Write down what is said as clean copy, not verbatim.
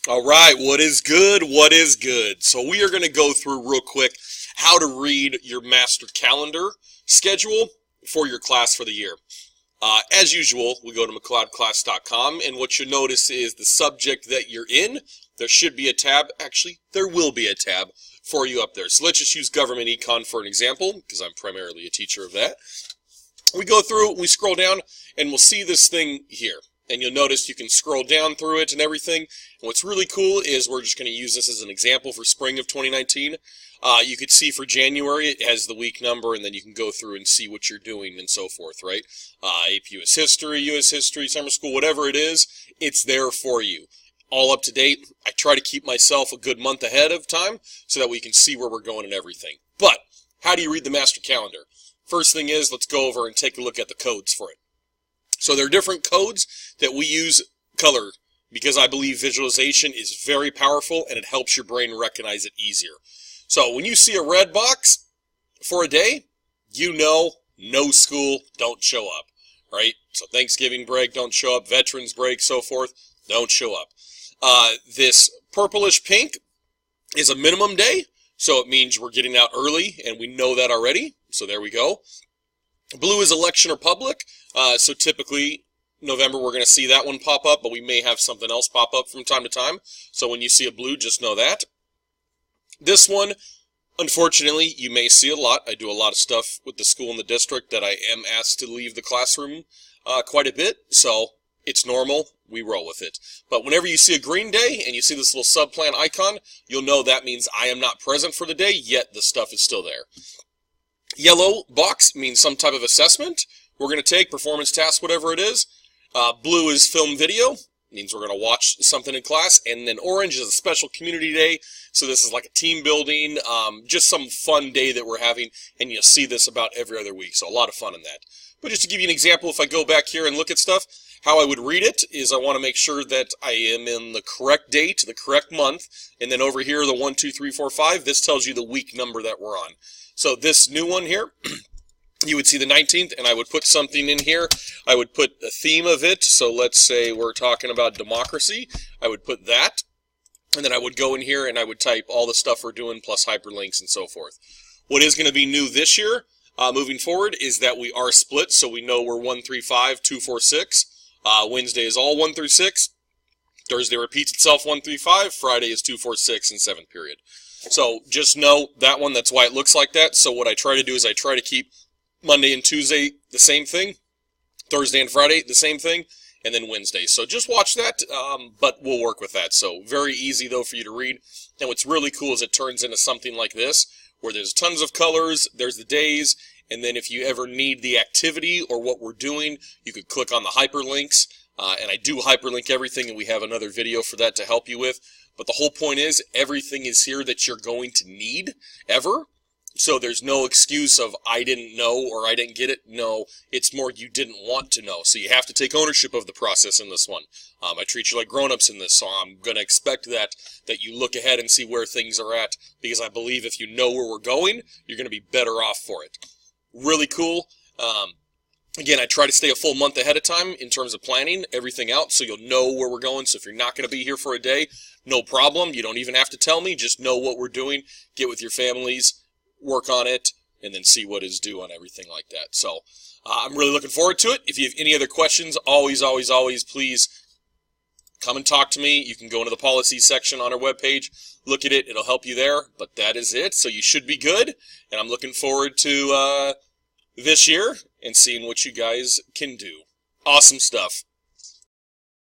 All right, what is good? What is good? So we are going to go through real quick how to read your master calendar schedule for your class for the year. As usual, we go to McLeodClass.com, and what you'll notice is the subject that you're in, there should be a tab. Actually, there will be a tab for you up there. So let's just use Government Econ for an example, because I'm primarily a teacher of that. We go through, we scroll down, and we'll see this thing here. And you'll notice you can scroll down through it and everything. And what's really cool is we're just going to use this as an example for spring of 2019. You could see for January, it has the week number, and then you can go through and see what you're doing and so forth, right? AP US History, summer school, whatever it is, it's there for you. All up to date. I try to keep myself a good month ahead of time so that we can see where we're going and everything. But how do you read the master calendar? First thing is, let's go over and take a look at the codes for it. So there are different codes that we use color because I believe visualization is very powerful and it helps your brain recognize it easier. So when you see a red box for a day, you know no school, don't show up, right? So Thanksgiving break, don't show up. Veterans break, so forth, don't show up. This purplish pink is a minimum day, so it means we're getting out early and we know that already. So there we go. Blue is election or public. So typically, November, we're going to see that one pop up, but we may have something else pop up from time to time. So when you see a blue, just know that. This one, unfortunately, you may see a lot. I do a lot of stuff with the school and the district that I am asked to leave the classroom quite a bit. So it's normal. We roll with it. But whenever you see a green day and you see this little subplan icon, you'll know that means I am not present for the day, yet the stuff is still there. Yellow box means some type of assessment we're going to take, performance task, whatever it is. Blue is film video, means we're going to watch something in class. And then orange is a special community day. So this is like a team building, just some fun day that we're having. And you'll see this about every other week. So a lot of fun in that. But just to give you an example, if I go back here and look at stuff, how I would read it is I want to make sure that I am in the correct date, the correct month. And then over here, the 1, 2, 3, 4, 5, this tells you the week number that we're on. So this new one here, you would see the 19th, and I would put something in here. I would put a theme of it. So let's say we're talking about democracy. I would put that, and then I would go in here and I would type all the stuff we're doing plus hyperlinks and so forth. What is going to be new this year, moving forward, is that we are split, so we know we're 1, 3, 5, 2, 4, 6. Wednesday is all 1 through 6. Thursday repeats itself 1, 3, 5. Friday is 2, 4, 6, and 7th period. So just know that one, that's why it looks like that. So what I try to do is I try to keep Monday and Tuesday the same thing, Thursday and Friday the same thing, and then Wednesday. So just watch that, but we'll work with that. So very easy, though, for you to read. And what's really cool is it turns into something like this, where there's tons of colors, there's the days, and then if you ever need the activity or what we're doing, you could click on the hyperlinks. And I do hyperlink everything, and we have another video for that to help you with. But the whole point is, everything is here that you're going to need, ever. So there's no excuse of, I didn't know or I didn't get it. No, it's more you didn't want to know. So you have to take ownership of the process in this one. I treat you like grown-ups in this, so I'm going to expect that you look ahead and see where things are at. Because I believe if you know where we're going, you're going to be better off for it. Really cool. Again, I try to stay a full month ahead of time in terms of planning everything out so you'll know where we're going. So if you're not going to be here for a day, no problem. You don't even have to tell me. Just know what we're doing. Get with your families, work on it, and then see what is due on everything like that. So I'm really looking forward to it. If you have any other questions, always, please come and talk to me. You can go into the policy section on our webpage, look at it. It'll help you there. But that is it. So you should be good. And I'm looking forward to this year and seeing what you guys can do. Awesome stuff.